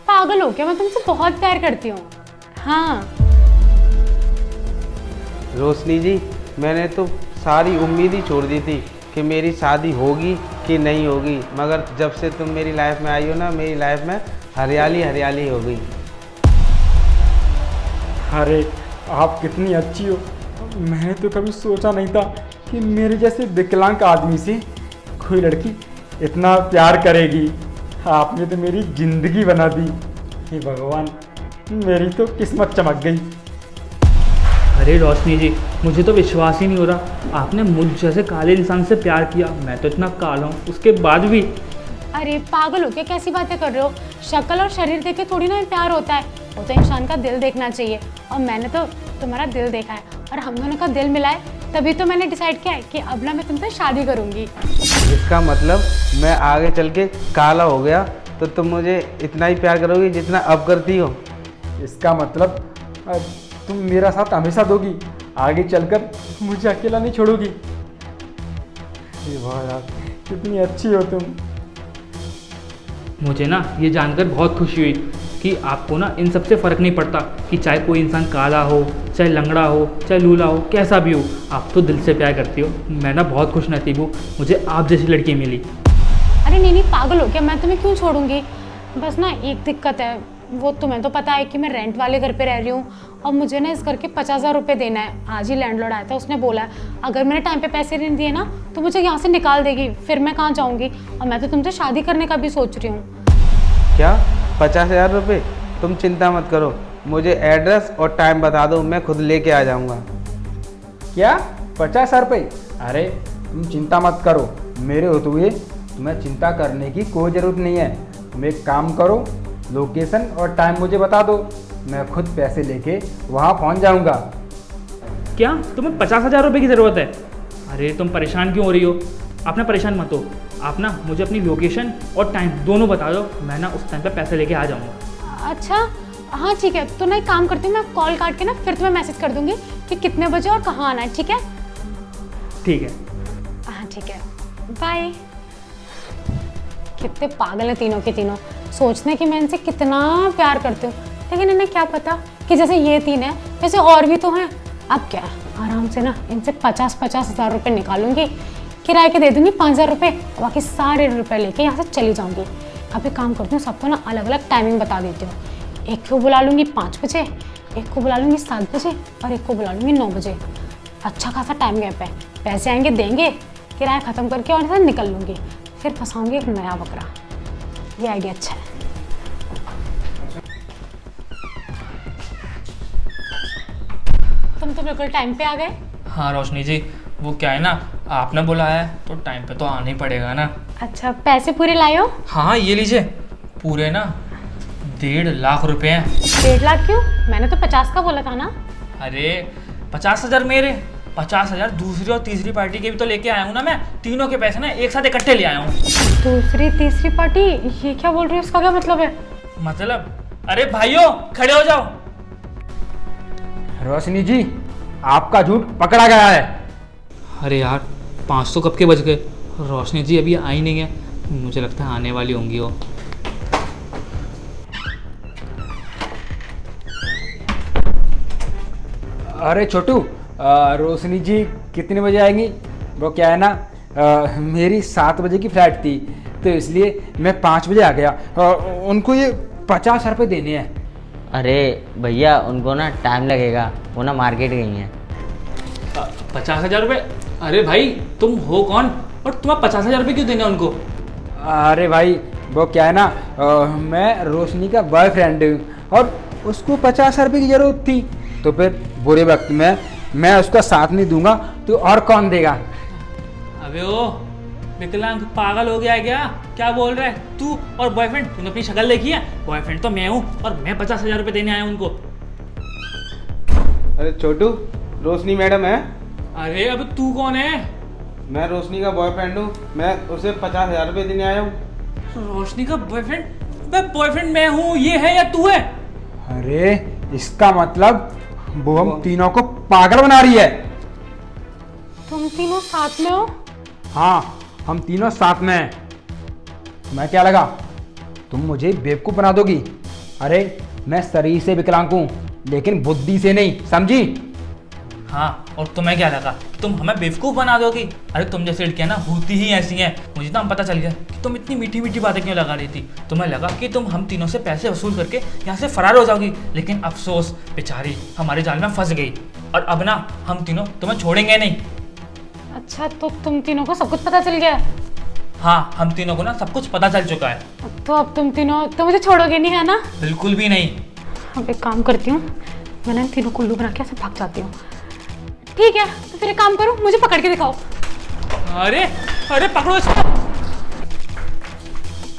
पागल हो क्या, मैं तुमसे बहुत प्यार करती हूँ। हाँ रोशनी जी, मैंने तो सारी उम्मीद ही छोड़ दी थी कि मेरी शादी होगी कि नहीं होगी, मगर जब से तुम मेरी लाइफ में आई हो ना, मेरी लाइफ में हरियाली हरियाली हो गई। अरे आप कितनी अच्छी हो। मैंने तो कभी सोचा नहीं था कि मेरे जैसे विकलांग आदमी से कोई लड़की इतना प्यार करेगी। आपने तो मेरी जिंदगी बना दी। हे भगवान, मेरी तो किस्मत चमक गई। अरे रोशनी जी, मुझे तो विश्वास ही नहीं हो रहा आपने मुझ जैसे काले इंसान से प्यार किया। मैं तो इतना काला हूँ उसके बाद भी। अरे पागल हो क्या, कैसी बातें कर रहे हो? शक्ल और शरीर देख के थोड़ी ना प्यार होता है, वो तो इंसान का दिल देखना चाहिए। और मैंने तो तुम्हारा दिल देखा है और हम दोनों का दिल मिला है, तभी तो मैंने डिसाइड किया है कि अब ना मैं तुमसे शादी करूंगी। इसका मतलब मैं आगे चल के काला हो गया तो तुम मुझे इतना ही प्यार करोगी जितना अब करती हो? इसका मतलब तुम मेरा साथ हमेशा दोगी, आगे चलकर मुझे अकेला नहीं छोड़ोगी। ये वाह यार, कितनी अच्छी हो तुम। मुझे ना ये जानकर बहुत खुशी हुई कि आपको ना इन सब से फ़र्क नहीं पड़ता कि चाहे कोई इंसान काला हो, चाहे लंगड़ा हो, चाहे लूला हो, कैसा भी हो, आप तो दिल से प्यार करती हो। मैं ना बहुत खुश नसीब हूँ, मुझे आप जैसी लड़की मिली। अरे नहीं पागल हो क्या, मैं तुम्हें क्यों छोड़ूंगी? बस ना एक दिक्कत है, वो तुम्हें तो पता है कि मैं रेंट वाले घर पे रह रही हूँ और मुझे ना इस घर के 50,000 रुपये देना है। आज ही लैंडलॉर्ड आया था, उसने बोला है अगर मैंने टाइम पे पैसे नहीं दिए ना तो मुझे यहाँ से निकाल देगी, फिर मैं कहाँ जाऊँगी? और मैं तो तुमसे शादी करने का भी सोच रही हूँ। क्या 50,000 रुपये? तुम चिंता मत करो, मुझे एड्रेस और टाइम बता दो, मैं खुद लेके आ जाऊँगा। क्या 50,000 रुपये? अरे तुम चिंता मत करो, मेरे होते हुए तुम्हें चिंता करने की कोई ज़रूरत नहीं है। तुम एक काम करो, लोकेशन और टाइम मुझे बता दो, मैं खुद पैसे लेके वहाँ पहुँच जाऊँगा। क्या तुम्हें 50,000 रुपये की ज़रूरत है? अरे तुम परेशान क्यों हो रही हो? आप ना परेशान मत हो, आप ना मुझे अपनी लोकेशन और टाइम दोनों बता दो, मैं ना उस टाइम पे पैसे लेके आ जाऊँगा। अच्छा हाँ ठीक है, तो ना एक काम करती हूँ, मैं कॉल काट के ना फिर तुम्हें मैसेज कर दूँगी कि कितने बजे और कहाँ आना है। ठीक है? ठीक है। हाँ ठीक है, बाय। कितने पागल हैं तीनों के तीनों, सोचते हैं कि मैं इनसे कितना प्यार करती हूँ, लेकिन इन्हें क्या पता कि जैसे ये तीन है वैसे और भी तो हैं। अब क्या, आराम से ना इनसे 50,000 रुपये निकालूंगी, किराए के दे दूंगी 5,000 रुपये, बाकी सारे रुपए लेके यहाँ से चली जाऊंगी। अब एक काम करती हूँ, सबको ना अलग अलग टाइमिंग बता देती हूँ। एक को बुला लूँगी 5 बजे, एक को बुला लूँगी 7 बजे और एक को बुला लूँगी 9 बजे। अच्छा खासा टाइम गैप है, पैसे आएंगे देंगे, किराया ख़त्म करके और यहाँ से निकल लूँगी, फिर फंसाऊँगी एक नया बकरा। ये आइडिया अच्छा है। तुम तो बिल्कुल टाइम पे आ गए। हाँ रोशनी जी, वो क्या है ना, आपने बुलाया है तो टाइम पे तो आना ही पड़ेगा ना। अच्छा पैसे पूरे लाए हो? हाँ ये लीजिए, पूरे ना 1.5 लाख रुपए हैं। 1.5 लाख क्यों? मैंने तो 50 का बोला था ना। अरे 50,000 मेरे, 50,000 दूसरी और तीसरी पार्टी के भी तो लेके आया हूँ ना मैं। तीनों के पैसे ना एक साथ इकट्ठे ले आया हूँ। दूसरी तीसरी पार्टी, ये क्या बोल रही हो? इसका क्या मतलब है? मतलब, अरे भाइयों खड़े हो जाओ। रोशनी जी, आपका झूठ पकड़ा गया है। अरे यार 5 तो कब के बज गए, रोशनी जी अभी आई नहीं है, मुझे लगता है आने वाली होंगी वो। अरे छोटू, रोशनी जी कितने बजे आएंगी? वो क्या है ना, मेरी 7 बजे की फ्लाइट थी तो इसलिए मैं 5 बजे आ गया। उनको ये 50,000 रुपये देने हैं। अरे भैया, उनको ना टाइम लगेगा, वो ना मार्केट गई हैं। 50,000 रुपये? अरे भाई तुम हो कौन और तुम्हें 50,000 रुपये क्यों देने उनको? अरे भाई वो क्या है ना, मैं रोशनी का बॉयफ्रेंड हूँ और उसको 50,000 रुपये की ज़रूरत थी, तो फिर बुरे वक्त में मैं उसका साथ नहीं दूंगा तो और कौन देगा? अबे ओ विकलांग, पागल हो गया है क्या बोल रहा है तू? और बॉयफ्रेंड, तूने अपनी शक्ल देखी है? बॉयफ्रेंड तो मैं हूँ और मैं 50,000 रुपये देने आया हूँ उनको। अरे छोटू, रोशनी मैडम है। अरे अब तू कौन है? मैं रोशनी का बॉयफ्रेंड हूँ, मैं उसे 50,000 रुपये देने आया हूँ। रोशनी का बॉयफ्रेंड? मैं बॉयफ्रेंड मैं हूँ, ये है या तू है? अरे इसका मतलब वो हम तीनों को पागल बना रही है। तुम तीनों साथ में हो? हाँ, हम तीनों साथ में हैं। मैं क्या लगा तुम मुझे बेवकूफ़ बना दोगी? अरे मैं शरीर से विकलांग हूँ लेकिन बुद्धि से नहीं, समझी? हाँ, और तुम्हें क्या लगा तुम हमें बेवकूफ़ बना दोगी? अरे तुम जैसी लड़कियां ना होती ही ऐसी हैं। मुझे ना पता चल गया कि तुम इतनी मीठी मीठी बातें क्यों लगा रही थी। तुम्हें लगा कि तुम हम तीनों से पैसे वसूल करके यहाँ से फरार हो जाओगी, लेकिन अफसोस, बेचारी हमारे जाल में फंस गई। और अब ना हम तीनों तुम्हें छोड़ेंगे नहीं। अच्छा, तो तुम तीनों को सब कुछ पता चल गया? हाँ, हम तीनों को ना सब कुछ पता चल चुका है। तो अब तुम तीनों तो मुझे छोड़ोगे नहीं, है ना? बिल्कुल भी नहीं। अब एक काम करती हूँ, मैं ना इन तीनों को उल्लू बना के ऐसे भाग जाती हूँ। ठीक है, तो फिर एक काम करो, मुझे पकड़ के दिखाओ। अरे अरे पकड़ो इसको।